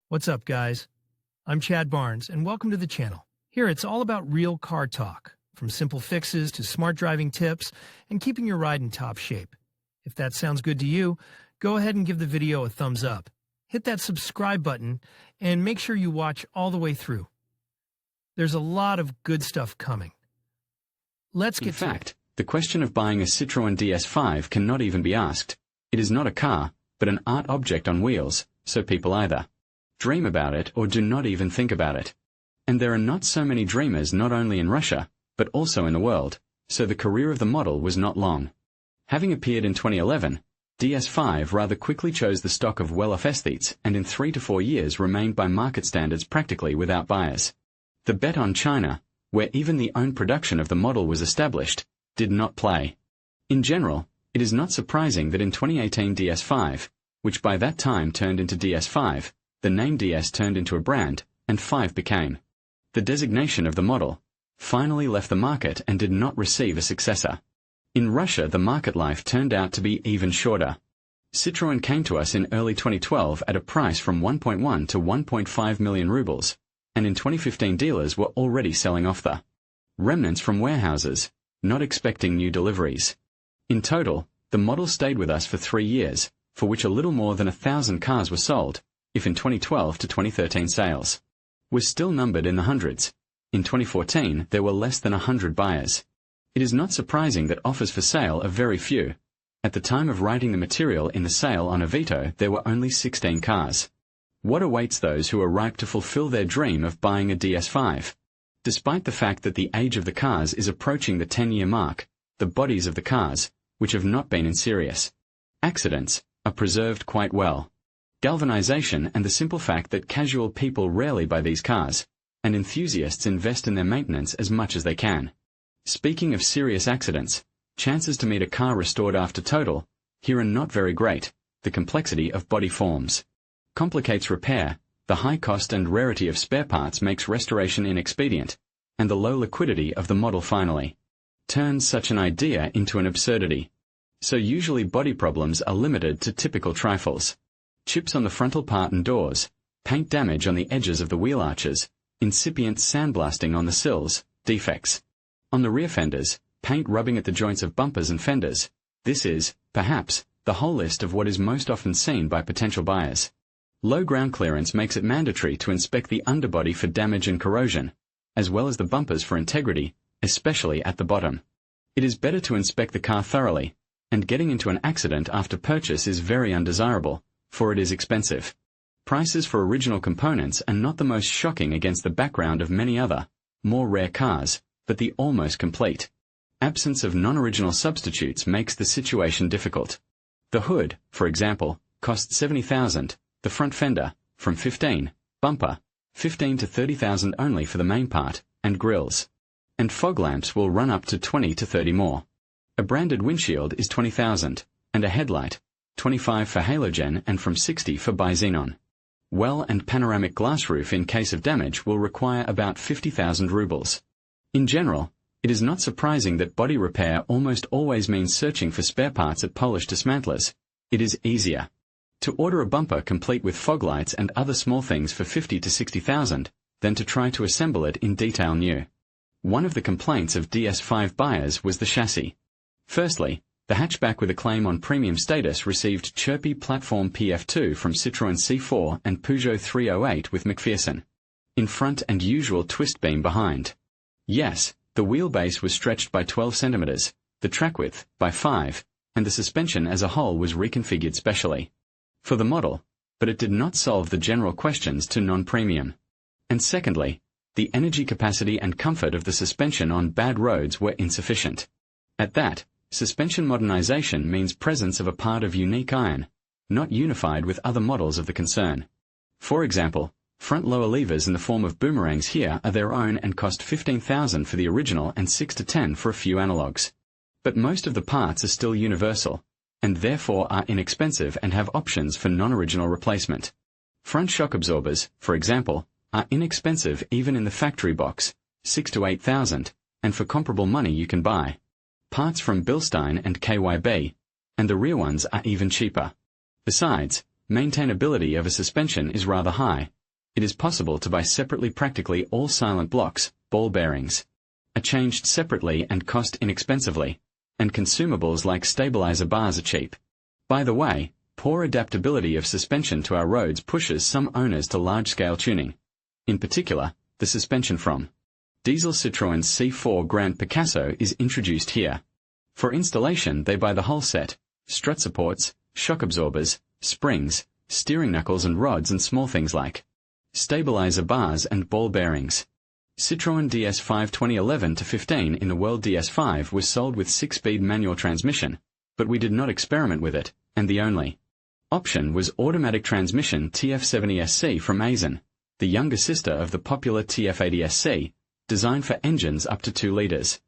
What's up, guys? I'm Chad Barnes, and welcome to the channel. Here, it's all about real car talk, from simple fixes to smart driving tips and keeping your ride in top shape. If that sounds good to you, go ahead and give the video a thumbs up. Hit that subscribe button, and make sure you watch all the way through. There's a lot of good stuff coming. Let's get to it. In fact, the question of buying a Citroen DS5 cannot even be asked. It is not a car, but an art object on wheels, so people either dream about it or do not even think about it. And there are not so many dreamers not only in Russia, but also in the world, so the career of the model was not long. Having appeared in 2011, DS5 rather quickly chose the stock of well-off aesthetes and in 3 to 4 years remained by market standards practically without buyers. The bet on China, where even the own production of the model was established, did not play. In general, it is not surprising that in 2018 DS5, which by that time turned into DS5, the name DS turned into a brand, and 5 became. The designation of the model finally left the market and did not receive a successor. In Russia, the market life turned out to be even shorter. Citroen came to us in early 2012 at a price from 1.1 to 1.5 million rubles, and in 2015 dealers were already selling off the remnants from warehouses, not expecting new deliveries. In total, the model stayed with us for 3 years, for which a little more than 1,000 cars were sold, if in 2012 to 2013 sales was still numbered in the hundreds. In 2014 there were less than 100 buyers. It is not surprising that offers for sale are very few. At the time of writing the material in the sale on Avito there were only 16 cars. What awaits those who are ripe to fulfill their dream of buying a DS5? Despite the fact that the age of the cars is approaching the 10-year mark, the bodies of the cars, which have not been in serious accidents, are preserved quite well. Galvanization and the simple fact that casual people rarely buy these cars, and enthusiasts invest in their maintenance as much as they can. Speaking of serious accidents, chances to meet a car restored after total, here are not very great. The complexity of body forms complicates repair, the high cost and rarity of spare parts makes restoration inexpedient, and the low liquidity of the model finally turns such an idea into an absurdity. So usually body problems are limited to typical trifles. Chips on the frontal part and doors, paint damage on the edges of the wheel arches, incipient sandblasting on the sills, defects on the rear fenders, paint rubbing at the joints of bumpers and fenders. This is, perhaps, the whole list of what is most often seen by potential buyers. Low ground clearance makes it mandatory to inspect the underbody for damage and corrosion, as well as the bumpers for integrity, especially at the bottom. It is better to inspect the car thoroughly, and getting into an accident after purchase is very undesirable, for it is expensive. Prices for original components are not the most shocking against the background of many other, more rare cars, but the almost complete absence of non-original substitutes makes the situation difficult. The hood, for example, costs 70,000, the front fender, from 15, bumper, 15 to 30,000 only for the main part, and grills and fog lamps will run up to 20 to 30 more. A branded windshield is 20,000, and a headlight, 25 for halogen and from 60 for bi-xenon. Well and panoramic glass roof in case of damage will require about 50,000 rubles. In general, it is not surprising that body repair almost always means searching for spare parts at Polish dismantlers. It is easier to order a bumper complete with fog lights and other small things for 50 to 60,000 than to try to assemble it in detail new. One of the complaints of DS5 buyers was the chassis. Firstly, the hatchback with a claim on premium status received chirpy platform PF2 from Citroen C4 and Peugeot 308 with McPherson in front and usual twist beam behind. Yes, the wheelbase was stretched by 12 centimeters, the track width by 5, and the suspension as a whole was reconfigured specially for the model, but it did not solve the general questions to non-premium. And secondly, the energy capacity and comfort of the suspension on bad roads were insufficient. At that, suspension modernization means presence of a part of unique iron, not unified with other models of the concern. For example, front lower levers in the form of boomerangs here are their own and cost 15,000 for the original and 6 to 10 for a few analogs. But most of the parts are still universal, and therefore are inexpensive and have options for non-original replacement. Front shock absorbers, for example, are inexpensive even in the factory box, 6 to 8,000, and for comparable money you can buy parts from Bilstein and KYB, and the rear ones are even cheaper. Besides, maintainability of a suspension is rather high, It is possible to buy separately practically all silent blocks, ball bearings, are changed separately and cost inexpensively, and consumables like stabilizer bars are cheap. By the way, poor adaptability of suspension to our roads pushes some owners to large-scale tuning. In particular, the suspension from diesel Citroen's C4 Grand Picasso is introduced here. For installation they buy the whole set: strut supports, shock absorbers, springs, steering knuckles and rods, and small things like stabilizer bars and ball bearings. Citroen DS5 2011-15 in the world DS5 was sold with 6-speed manual transmission, but we did not experiment with it, and the only option was automatic transmission TF70SC from Aisin, the younger sister of the popular TF80SC, designed for engines up to 2 liters.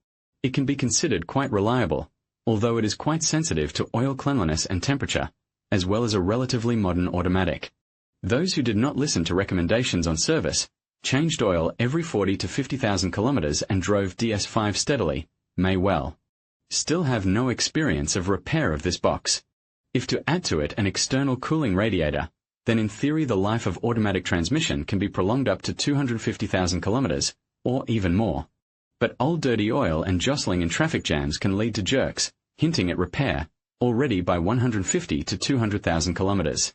It can be considered quite reliable, although it is quite sensitive to oil cleanliness and temperature, as well as a relatively modern automatic. Those who did not listen to recommendations on service, changed oil every 40 to 50,000 kilometers and drove DS5 steadily, may well still have no experience of repair of this box. If to add to it an external cooling radiator, then in theory the life of automatic transmission can be prolonged up to 250,000 kilometers, or even more. But old dirty oil and jostling in traffic jams can lead to jerks, hinting at repair, already by 150 to 200,000 kilometers.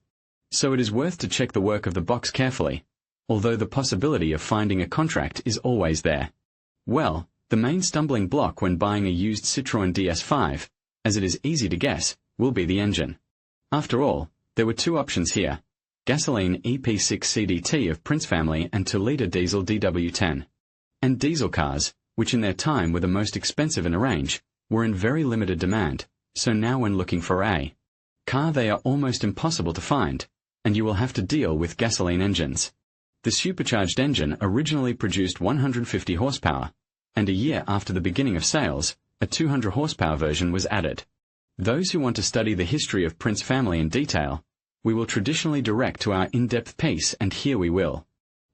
So it is worth to check the work of the box carefully, although the possibility of finding a contract is always there. Well, the main stumbling block when buying a used Citroen DS5, as it is easy to guess, will be the engine. After all, there were 2 options here: gasoline EP6 CDT of Prince family and 2-liter diesel DW10. And diesel cars, which in their time were the most expensive in a range, were in very limited demand, so now when looking for a car they are almost impossible to find, and you will have to deal with gasoline engines. The supercharged engine originally produced 150 horsepower, and a year after the beginning of sales, a 200 horsepower version was added. Those who want to study the history of Prince family in detail, we will traditionally direct to our in-depth piece, and here we will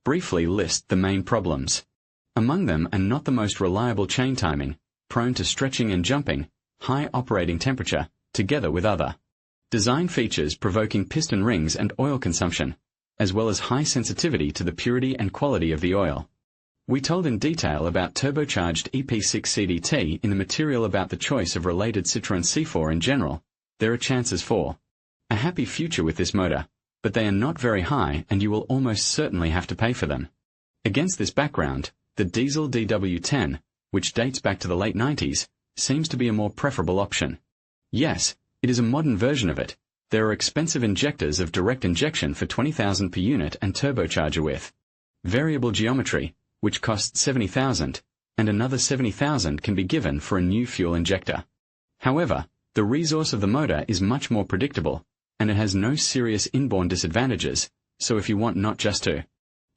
briefly list the main problems. Among them are not the most reliable chain timing, prone to stretching and jumping, high operating temperature, together with other design features provoking piston rings and oil consumption, as well as high sensitivity to the purity and quality of the oil. We told in detail about turbocharged EP6 CDT in the material about the choice of related Citroen C4 in general. There are chances for a happy future with this motor, but they are not very high and you will almost certainly have to pay for them. Against this background, the diesel DW10, which dates back to the late 90s, seems to be a more preferable option. Yes, it is a modern version of it. There are expensive injectors of direct injection for 20,000 per unit and turbocharger with variable geometry, which costs 70,000, and another 70,000 can be given for a new fuel injector. However, the resource of the motor is much more predictable, and it has no serious inborn disadvantages, so if you want not just to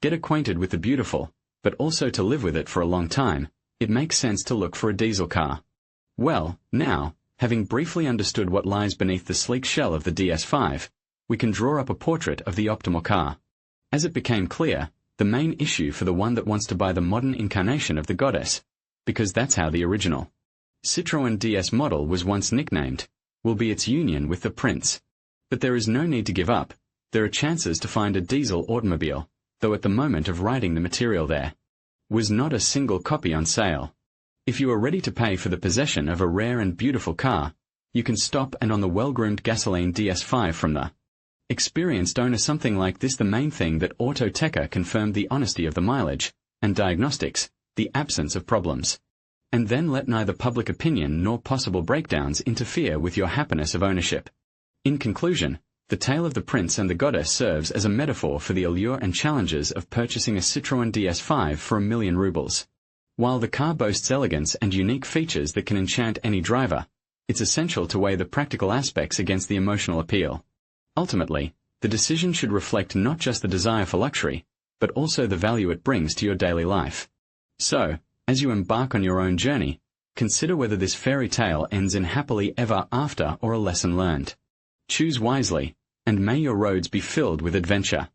get acquainted with the beautiful, but also to live with it for a long time, it makes sense to look for a diesel car. Well, now, having briefly understood what lies beneath the sleek shell of the DS5, we can draw up a portrait of the optimal car. As it became clear, the main issue for the one that wants to buy the modern incarnation of the goddess, because that's how the original Citroen DS model was once nicknamed, will be its union with the prince. But there is no need to give up. There are chances to find a diesel automobile, though at the moment of writing the material there was not a single copy on sale. If you are ready to pay for the possession of a rare and beautiful car, you can stop and on the well-groomed gasoline DS5 from the experienced owner. Something like this, the main thing that Autoteca confirmed the honesty of the mileage, and diagnostics, the absence of problems. And then let neither public opinion nor possible breakdowns interfere with your happiness of ownership. In conclusion, the tale of the prince and the goddess serves as a metaphor for the allure and challenges of purchasing a Citroen DS5 for 1,000,000 rubles. While the car boasts elegance and unique features that can enchant any driver, it's essential to weigh the practical aspects against the emotional appeal. Ultimately, the decision should reflect not just the desire for luxury, but also the value it brings to your daily life. So, as you embark on your own journey, consider whether this fairy tale ends in happily ever after or a lesson learned. Choose wisely, and may your roads be filled with adventure.